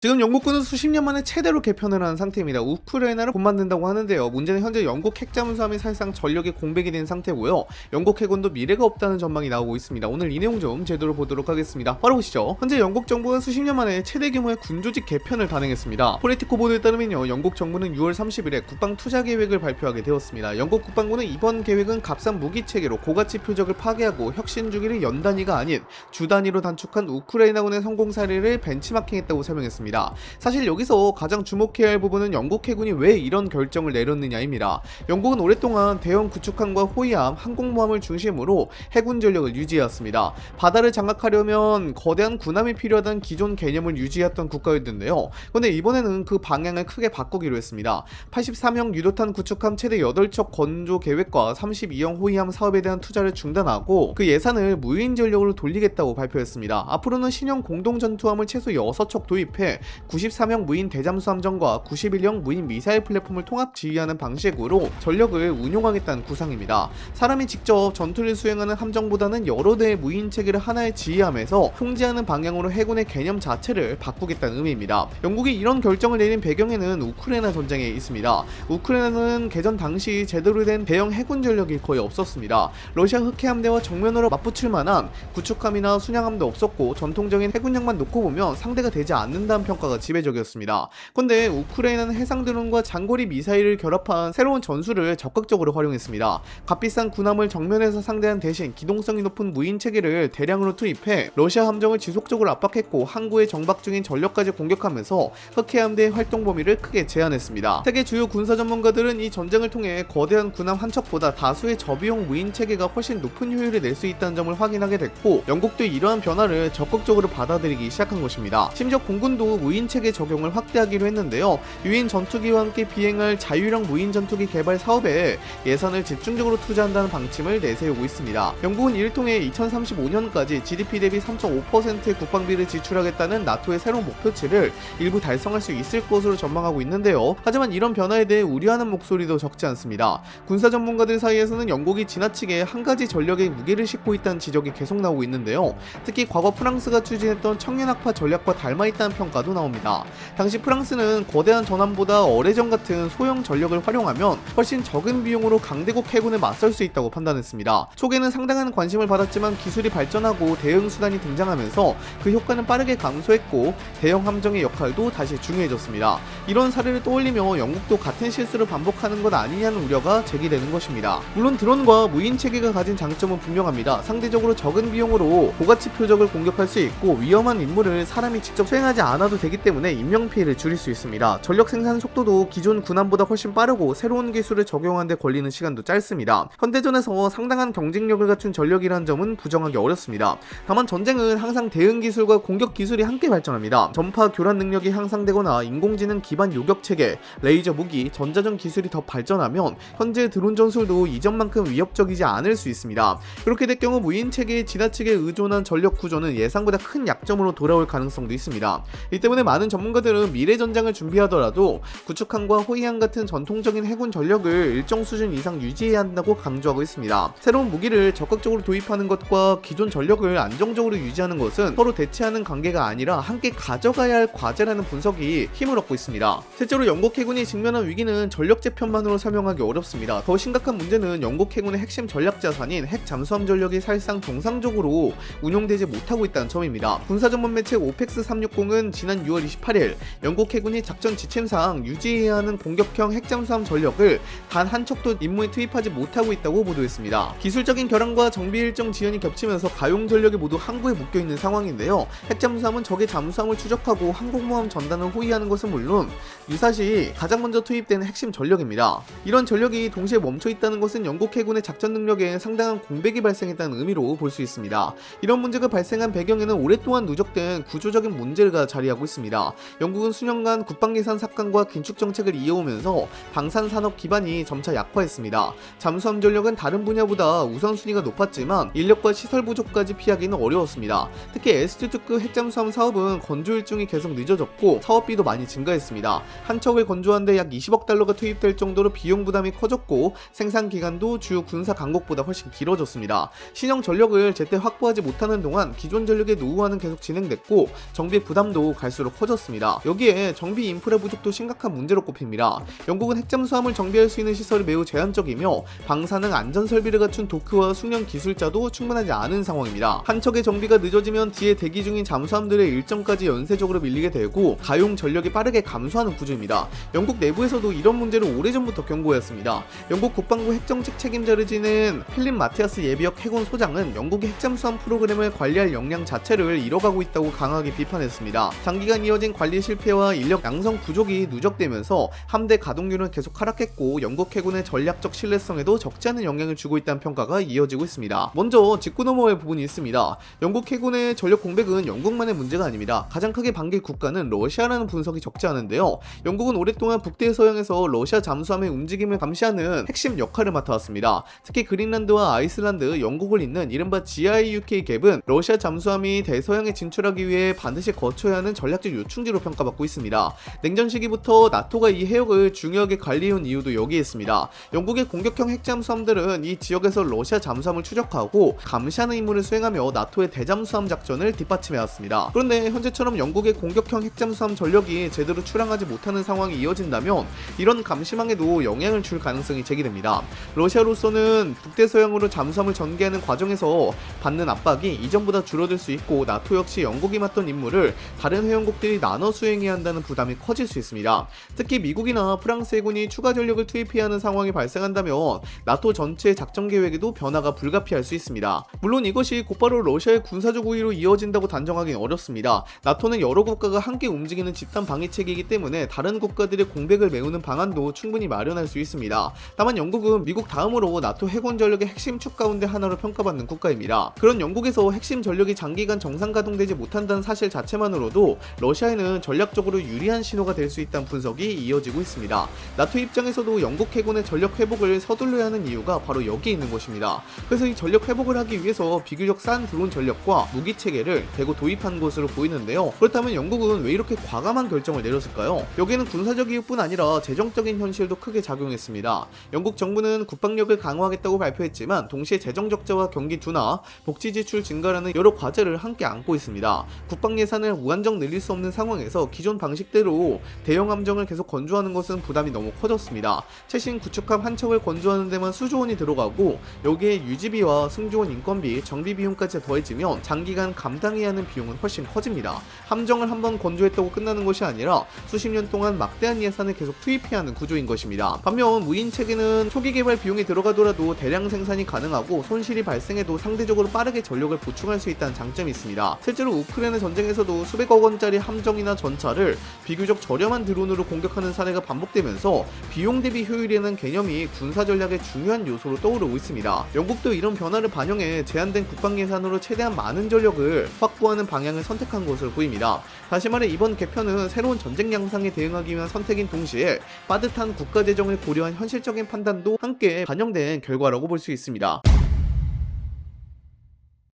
지금 영국군은 수십 년 만에 최대로 개편을 한 상태입니다. 우크라이나를 본받는다고 하는데요. 문제는 현재 영국 핵 잠수함이 사실상 전력의 공백이 된 상태고요. 영국 해군도 미래가 없다는 전망이 나오고 있습니다. 오늘 이 내용 좀 제대로 보도록 하겠습니다. 바로 보시죠. 현재 영국 정부가 수십 년 만에 최대 규모의 군조직 개편을 단행했습니다. 폴리티코 보도에 따르면요, 영국 정부는 6월 30일에 국방 투자 계획을 발표하게 되었습니다. 영국 국방부는 이번 계획은 값싼 무기 체계로 고가치 표적을 파괴하고 혁신 주기를 연 단위가 아닌 주 단위로 단축한 우크라이나군의 성공 사례를 벤치마킹했다고 설명했습니다. 사실 여기서 가장 주목해야 할 부분은 영국 해군이 왜 이런 결정을 내렸느냐입니다. 영국은 오랫동안 대형 구축함과 호위함, 항공모함을 중심으로 해군 전력을 유지해왔습니다. 바다를 장악하려면 거대한 군함이 필요하다는 기존 개념을 유지했던 국가였는데요. 그런데 이번에는 그 방향을 크게 바꾸기로 했습니다. 83형 유도탄 구축함 최대 8척 건조 계획과 32형 호위함 사업에 대한 투자를 중단하고 그 예산을 무인 전력으로 돌리겠다고 발표했습니다. 앞으로는 신형 공동전투함을 최소 6척 도입해 93형 무인 대잠수함전과 91형 무인 미사일 플랫폼을 통합 지휘하는 방식으로 전력을 운용하겠다는 구상입니다. 사람이 직접 전투를 수행하는 함정보다는 여러 대의 무인 체계를 하나에 지휘하면서 통제하는 방향으로 해군의 개념 자체를 바꾸겠다는 의미입니다. 영국이 이런 결정을 내린 배경에는 우크라이나 전쟁에 있습니다. 우크라이나는 개전 당시 제대로 된 대형 해군 전력이 거의 없었습니다. 러시아 흑해함대와 정면으로 맞붙을 만한 구축함이나 순양함도 없었고 전통적인 해군력만 놓고 보면 상대가 되지 않는다는 평가가 지배적이었습니다. 그런데 우크라이나는 해상 드론과 장거리 미사일을 결합한 새로운 전술을 적극적으로 활용했습니다. 값비싼 군함을 정면에서 상대한 대신 기동성이 높은 무인 체계를 대량으로 투입해 러시아 함정을 지속적으로 압박했고 항구에 정박 중인 전력까지 공격하면서 흑해함대의 활동 범위를 크게 제한했습니다. 세계 주요 군사 전문가들은 이 전쟁을 통해 거대한 군함 한 척보다 다수의 저비용 무인 체계가 훨씬 높은 효율을 낼 수 있다는 점을 확인하게 됐고, 영국도 이러한 변화를 적극적으로 받아들이기 시작한 것입니다. 심지어 공군도 무인 체계 적용을 확대하기로 했는데요. 유인 전투기와 함께 비행할 자유형 무인 전투기 개발 사업에 예산을 집중적으로 투자한다는 방침을 내세우고 있습니다. 영국은 이를 통해 2035년까지 GDP 대비 3.5%의 국방비를 지출하겠다는 나토의 새로운 목표치를 일부 달성할 수 있을 것으로 전망하고 있는데요. 하지만 이런 변화에 대해 우려하는 목소리도 적지 않습니다. 군사 전문가들 사이에서는 영국이 지나치게 한 가지 전력에 무게를 싣고 있다는 지적이 계속 나오고 있는데요. 특히 과거 프랑스가 추진했던 청년학파 전략과 닮아있다는 평가도 나옵니다. 당시 프랑스는 거대한 전함보다 어뢰전 같은 소형 전력을 활용하면 훨씬 적은 비용으로 강대국 해군에 맞설 수 있다고 판단했습니다. 초기에는 상당한 관심을 받았지만 기술이 발전하고 대응 수단이 등장하면서 그 효과는 빠르게 감소했고 대형 함정의 역할도 다시 중요해졌습니다. 이런 사례를 떠올리며 영국도 같은 실수를 반복하는 것 아니냐는 우려가 제기되는 것입니다. 물론 드론과 무인 체계가 가진 장점은 분명합니다. 상대적으로 적은 비용으로 고가치 표적을 공격할 수 있고 위험한 임무를 사람이 직접 수행하지 않아도 되기 때문에 인명피해를 줄일 수 있습니다. 전력 생산 속도도 기존 군함보다 훨씬 빠르고 새로운 기술을 적용하는 데 걸리는 시간도 짧습니다. 현대전에서 상당한 경쟁력을 갖춘 전력이라는 점은 부정하기 어렵습니다. 다만 전쟁은 항상 대응 기술과 공격 기술이 함께 발전합니다. 전파 교란 능력이 향상되거나 인공지능 기반 요격 체계, 레이저 무기, 전자전 기술이 더 발전하면 현재 드론 전술도 이전만큼 위협적이지 않을 수 있습니다. 그렇게 될 경우 무인 체계에 지나치게 의존한 전력 구조는 예상보다 큰 약점으로 돌아올 가능성도 있습니다. 이 때문에 많은 전문가들은 미래 전장을 준비하더라도 구축함과 호위함 같은 전통적인 해군 전력을 일정 수준 이상 유지해야 한다고 강조하고 있습니다. 새로운 무기를 적극적으로 도입하는 것과 기존 전력을 안정적으로 유지하는 것은 서로 대체하는 관계가 아니라 함께 가져가야 할 과제라는 분석이 힘을 얻고 있습니다. 실제로 영국 해군이 직면한 위기는 전력 재편만으로 설명하기 어렵습니다. 더 심각한 문제는 영국 해군의 핵심 전략 자산인 핵 잠수함 전력이 사실상 정상적으로 운용되지 못하고 있다는 점입니다. 군사 전문 매체 오펙스 360은 지난 6월 28일 영국 해군이 작전 지침상 유지해야 하는 공격형 핵잠수함 전력을 단 한 척도 임무에 투입하지 못하고 있다고 보도했습니다. 기술적인 결함과 정비 일정 지연이 겹치면서 가용 전력이 모두 항구에 묶여있는 상황인데요. 핵잠수함은 적의 잠수함을 추적하고 항공모함 전단을 호위하는 것은 물론 유사시 가장 먼저 투입되는 핵심 전력입니다. 이런 전력이 동시에 멈춰있다는 것은 영국 해군의 작전 능력에 상당한 공백이 발생했다는 의미로 볼 수 있습니다. 이런 문제가 발생한 배경에는 오랫동안 누적된 구조적인 문제가 자리하고 있습니다. 영국은 수년간 국방예산 삭감과 긴축 정책을 이어오면서 방산산업 기반이 점차 약화했습니다. 잠수함 전력은 다른 분야보다 우선순위가 높았지만 인력과 시설 부족까지 피하기는 어려웠습니다. 특히 S2특급 핵잠수함 사업은 건조 일정이 계속 늦어졌고 사업비도 많이 증가했습니다. 한 척을 건조하는데 약 20억 달러가 투입될 정도로 비용 부담이 커졌고 생산 기간도 주요 군사 강국보다 훨씬 길어졌습니다. 신형 전력을 제때 확보하지 못하는 동안 기존 전력의 노후화는 계속 진행됐고 정비 부담도 갈 갈수록 커졌습니다. 여기에 정비 인프라 부족도 심각한 문제로 꼽힙니다. 영국은 핵잠수함을 정비할 수 있는 시설이 매우 제한적이며 방사능 안전 설비를 갖춘 도크와 숙련 기술자도 충분하지 않은 상황입니다. 한 척의 정비가 늦어지면 뒤에 대기 중인 잠수함들의 일정까지 연쇄적으로 밀리게 되고 가용 전력이 빠르게 감소하는 구조입니다. 영국 내부에서도 이런 문제를 오래전부터 경고했습니다. 영국 국방부 핵정책 책임자를 지낸 필립 마티아스 예비역 해군 소장은 영국의 핵잠수함 프로그램을 관리할 역량 자체를 잃어가고 있다고 강하게 비판했습니다. 장기간 이어진 관리 실패와 인력 양성 부족이 누적되면서 함대 가동률은 계속 하락했고 영국 해군의 전략적 신뢰성에도 적지 않은 영향을 주고 있다는 평가가 이어지고 있습니다. 먼저 짚고 넘어갈 부분이 있습니다. 영국 해군의 전력 공백은 영국만의 문제가 아닙니다. 가장 크게 반길 국가는 러시아라는 분석이 적지 않은데요. 영국은 오랫동안 북대 서양에서 러시아 잠수함의 움직임을 감시하는 핵심 역할을 맡아왔습니다. 특히 그린란드와 아이슬란드, 영국을 잇는 이른바 GIUK 갭은 러시아 잠수함이 대서양에 진출하기 위해 반드시 거쳐야 하는 전략적 요충지로 평가받고 있습니다. 냉전 시기부터 나토가 이 해역을 중요하게 관리해온 이유도 여기에 있습니다. 영국의 공격형 핵잠수함들은 이 지역에서 러시아 잠수함을 추적하고 감시하는 임무를 수행하며 나토의 대잠수함 작전을 뒷받침해왔습니다. 그런데 현재처럼 영국의 공격형 핵잠수함 전력이 제대로 출항하지 못하는 상황이 이어진다면 이런 감시망에도 영향을 줄 가능성이 제기됩니다. 러시아로서는 북대서양으로 잠수함을 전개하는 과정에서 받는 압박이 이전보다 줄어들 수 있고 나토 역시 영국이 맡던 임무를 다른 회원국들이 나눠 수행해야 한다는 부담이 커질 수 있습니다. 특히 미국이나 프랑스 해군이 추가 전력을 투입해야 하는 상황이 발생한다면 나토 전체의 작전 계획에도 변화가 불가피할 수 있습니다. 물론 이것이 곧바로 러시아의 군사적 우위로 이어진다고 단정하기는 어렵습니다. 나토는 여러 국가가 함께 움직이는 집단 방위체계이기 때문에 다른 국가들의 공백을 메우는 방안도 충분히 마련할 수 있습니다. 다만 영국은 미국 다음으로 나토 해군 전력의 핵심 축 가운데 하나로 평가받는 국가입니다. 그런 영국에서 핵심 전력이 장기간 정상 가동되지 못한다는 사실 자체만으로도 러시아에는 전략적으로 유리한 신호가 될 수 있다는 분석이 이어지고 있습니다. 나토 입장에서도 영국 해군의 전력 회복을 서둘러야 하는 이유가 바로 여기에 있는 것입니다. 그래서 이 전력 회복을 하기 위해서 비교적 싼 드론 전력과 무기 체계를 대거 도입한 것으로 보이는데요. 그렇다면 영국은 왜 이렇게 과감한 결정을 내렸을까요? 여기에는 군사적 이유뿐 아니라 재정적인 현실도 크게 작용했습니다. 영국 정부는 국방력을 강화하겠다고 발표했지만 동시에 재정 적자와 경기 둔화, 복지 지출 증가라는 여러 과제를 함께 안고 있습니다. 국방 예산을 무한정 늘릴 수 없는 상황에서 기존 방식대로 대형 함정을 계속 건조하는 것은 부담이 너무 커졌습니다. 최신 구축함 한 척을 건조하는 데만 수조 원이 들어가고 여기에 유지비와 승조원 인건비, 정비 비용까지 더해지면 장기간 감당해야 하는 비용은 훨씬 커집니다. 함정을 한번 건조했다고 끝나는 것이 아니라 수십 년 동안 막대한 예산을 계속 투입해야 하는 구조인 것입니다. 반면 무인 체계는 초기 개발 비용이 들어가더라도 대량 생산이 가능하고 손실이 발생해도 상대적으로 빠르게 전력을 보충할 수 있다는 장점이 있습니다. 실제로 우크라이나 전쟁에서도 수백억 원짜리 함정이나 전차를 비교적 저렴한 드론으로 공격하는 사례가 반복되면서 비용 대비 효율이라는 개념이 군사 전략의 중요한 요소로 떠오르고 있습니다. 영국도 이런 변화를 반영해 제한된 국방 예산으로 최대한 많은 전력을 확보하는 방향을 선택한 것으로 보입니다. 다시 말해 이번 개편은 새로운 전쟁 양상에 대응하기 위한 선택인 동시에 빠듯한 국가 재정을 고려한 현실적인 판단도 함께 반영된 결과라고 볼 수 있습니다.